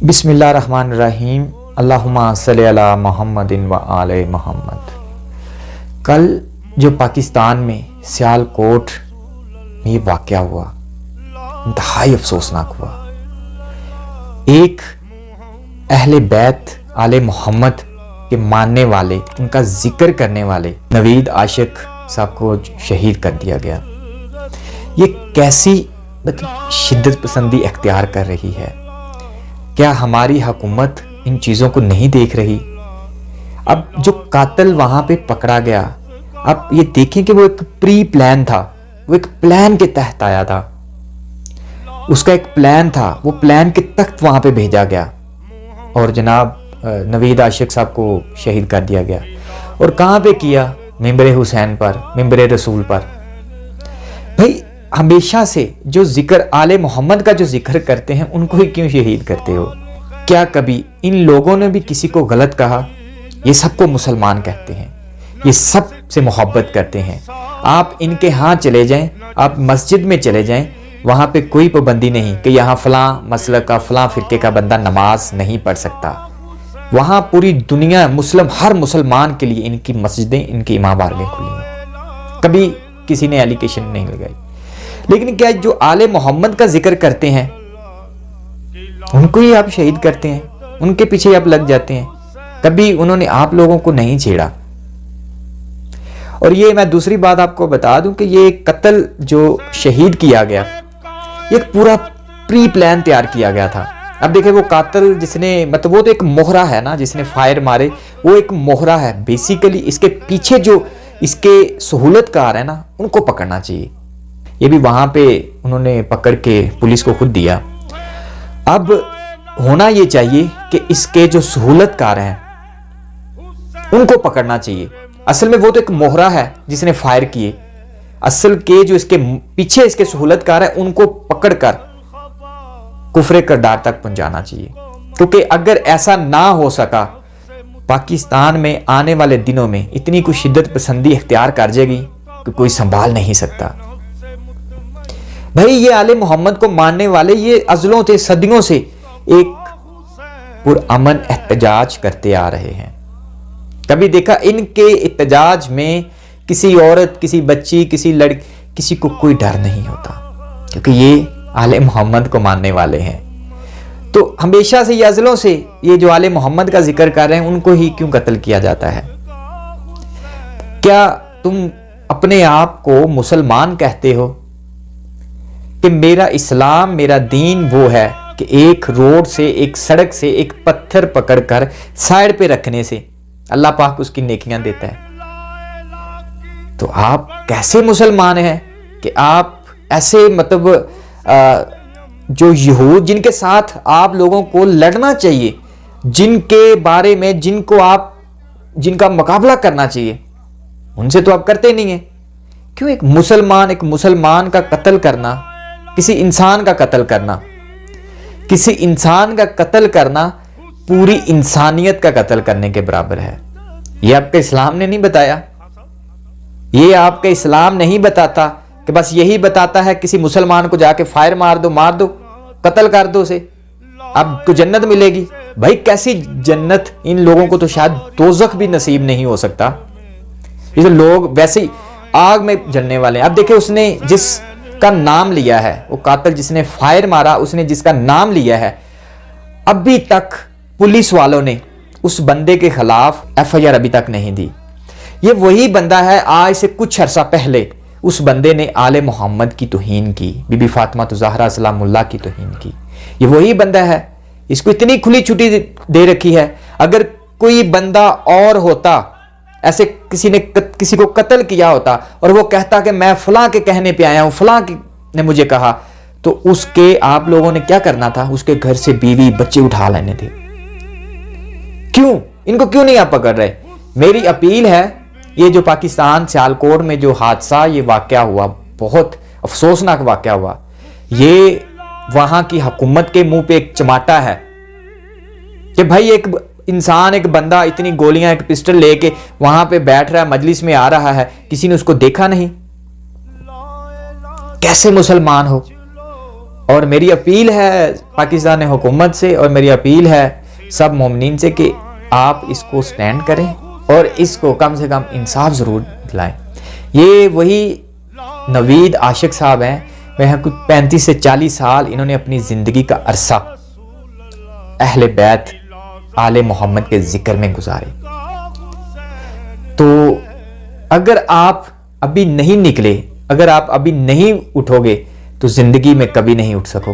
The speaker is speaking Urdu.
بسم اللہ الرحمن الرحیم، اللہم صلی علی محمد و آل محمد۔ کل جو پاکستان میں سیالکوٹ میں یہ واقعہ ہوا، انتہائی افسوسناک ہوا۔ ایک اہل بیت آل محمد کے ماننے والے، ان کا ذکر کرنے والے نوید عاشق صاحب کو شہید کر دیا گیا۔ یہ کیسی شدت پسندی اختیار کر رہی ہے؟ کیا ہماری حکومت ان چیزوں کو نہیں دیکھ رہی؟ اب جو قاتل وہاں پہ پکڑا گیا، اب یہ دیکھیں کہ وہ ایک پری پلان تھا، وہ ایک پلان کے تحت آیا تھا، اس کا ایک پلان تھا، وہ پلان کے تحت وہاں پہ بھیجا گیا اور جناب نوید عاشق صاحب کو شہید کر دیا گیا۔ اور کہاں پہ کیا؟ ممبر حسین پر، ممبر رسول پر۔ بھائی ہمیشہ سے جو ذکر آل محمد کا جو ذکر کرتے ہیں، ان کو ہی کیوں شہید کرتے ہو؟ کیا کبھی ان لوگوں نے بھی کسی کو غلط کہا؟ یہ سب کو مسلمان کہتے ہیں، یہ سب سے محبت کرتے ہیں۔ آپ ان کے ہاں چلے جائیں، آپ مسجد میں چلے جائیں، وہاں پہ کوئی پابندی نہیں کہ یہاں فلاں مسلک کا، فلاں فرقے کا بندہ نماز نہیں پڑھ سکتا۔ وہاں پوری دنیا ہر مسلمان کے لیے ان کی مسجدیں، ان کی امام بارگاہیں کھلی ہیں، کبھی کسی نے ایلیگیشن نہیں لگائی۔ لیکن کیا جو آل محمد کا ذکر کرتے ہیں ان کو ہی آپ شہید کرتے ہیں، ان کے پیچھے آپ لگ جاتے ہیں؟ کبھی انہوں نے آپ لوگوں کو نہیں چھیڑا۔ اور یہ میں دوسری بات آپ کو بتا دوں کہ یہ قتل جو شہید کیا گیا، یہ ایک پورا پری پلان تیار کیا گیا تھا۔ اب دیکھیں وہ قاتل جس نے وہ تو ایک موہرا ہے نا، جس نے فائر مارے، وہ ایک موہرا ہے بیسیکلی۔ اس کے پیچھے جو اس کے سہولت کار ہے نا، ان کو پکڑنا چاہیے۔ یہ بھی وہاں پہ انہوں نے پکڑ کے پولیس کو خود دیا۔ اب ہونا یہ چاہیے کہ اس کے جو سہولت کار ہیں ان کو پکڑنا چاہیے۔ اصل میں وہ تو ایک موہرا ہے جس نے فائر کیے، اصل کے جو اس کے پیچھے اس کے سہولت کار ہیں ان کو پکڑ کر کفر کردار تک پہنچانا چاہیے۔ کیونکہ اگر ایسا نہ ہو سکا، پاکستان میں آنے والے دنوں میں اتنی کوئی شدت پسندی اختیار کر جائے گی کہ کوئی سنبھال نہیں سکتا۔ بھائی یہ آل محمد کو ماننے والے یہ ازلوں سے، صدیوں سے ایک پرامن احتجاج کرتے آ رہے ہیں۔ کبھی دیکھا ان کے احتجاج میں کسی عورت، کسی بچی، کسی لڑکی، کسی کو کوئی ڈر نہیں ہوتا، کیونکہ یہ آل محمد کو ماننے والے ہیں۔ تو ہمیشہ سے یہ ازلوں سے یہ جو آل محمد کا ذکر کر رہے ہیں، ان کو ہی کیوں قتل کیا جاتا ہے؟ کیا تم اپنے آپ کو مسلمان کہتے ہو کہ میرا اسلام، میرا دین وہ ہے کہ ایک روڈ سے، ایک سڑک سے ایک پتھر پکڑ کر سائڈ پہ رکھنے سے اللہ پاک اس کی نیکیاں دیتا ہے؟ تو آپ کیسے مسلمان ہیں کہ آپ ایسے جو یہود جن کے ساتھ آپ لوگوں کو لڑنا چاہیے، جن کے بارے میں جن کا مقابلہ کرنا چاہیے، ان سے تو آپ کرتے نہیں ہیں۔ کیوں ایک مسلمان کا قتل کرنا، کسی انسان کا قتل کرنا پوری انسانیت کا قتل کرنے کے برابر ہے؟ یہ آپ کا اسلام نے نہیں بتایا۔ یہ آپ کا اسلام نہیں بتاتا کہ بس یہی بتاتا ہے کسی مسلمان کو جا کے فائر مار دو، قتل کر دو اسے، اب کو جنت ملے گی۔ بھائی کیسی جنت؟ ان لوگوں کو تو شاید دوزخ بھی نصیب نہیں ہو سکتا۔ یہ لوگ ویسے ہی آگ میں جلنے والے ہیں۔ اب دیکھیں اس نے جس کا نام لیا ہے، وہ قاتل جس نے فائر مارا، اس نے جس کا نام لیا ہے، ابھی تک پولیس والوں نے اس بندے کے خلاف ایف آئی آر ابھی تک نہیں دی۔ یہ وہی بندہ ہے، آج سے کچھ عرصہ پہلے اس بندے نے آل محمد کی توہین کی، بی بی فاطمہ زہرا سلام اللہ کی توہین کی۔ یہ وہی بندہ ہے، اس کو اتنی کھلی چھٹی دے رکھی ہے۔ اگر کوئی بندہ اور ہوتا، ایسے کسی نے کسی کو قتل کیا ہوتا اور وہ کہتا کہ میں فلاں کے کہنے پہ آیا ہوں، فلاں نے مجھے کہا، تو اس کے آپ لوگوں نے کیا کرنا تھا؟ اس کے گھر سے بیوی بچے اٹھا لینے تھے۔ کیوں ان کو کیوں نہیں آپ پکڑ رہے؟ میری اپیل ہے، یہ جو پاکستان سیالکوٹ میں جو حادثہ، یہ واقعہ ہوا، بہت افسوسناک واقعہ ہوا، یہ وہاں کی حکومت کے منہ پہ ایک چماٹا ہے کہ بھائی ایک انسان، ایک بندہ اتنی گولیاں، ایک پسٹل لے کے وہاں پہ بیٹھ رہا ہے، مجلس میں آ رہا ہے، کسی نے اس کو دیکھا نہیں؟ کیسے مسلمان ہو؟ اور میری اپیل ہے پاکستان حکومت سے، اور میری اپیل ہے سب مومنین سے کہ آپ اس کو سٹینڈ کریں اور اس کو کم سے کم انصاف ضرور دلائیں۔ یہ وہی نوید عاشق صاحب ہیں، وہ کچھ 35 سے 40 سال انہوں نے اپنی زندگی کا عرصہ اہل بیت آل محمد کے ذکر میں گزارے۔ تو اگر آپ ابھی نہیں نکلے، اگر آپ ابھی نہیں اٹھو گے تو زندگی میں کبھی نہیں اٹھ سکو۔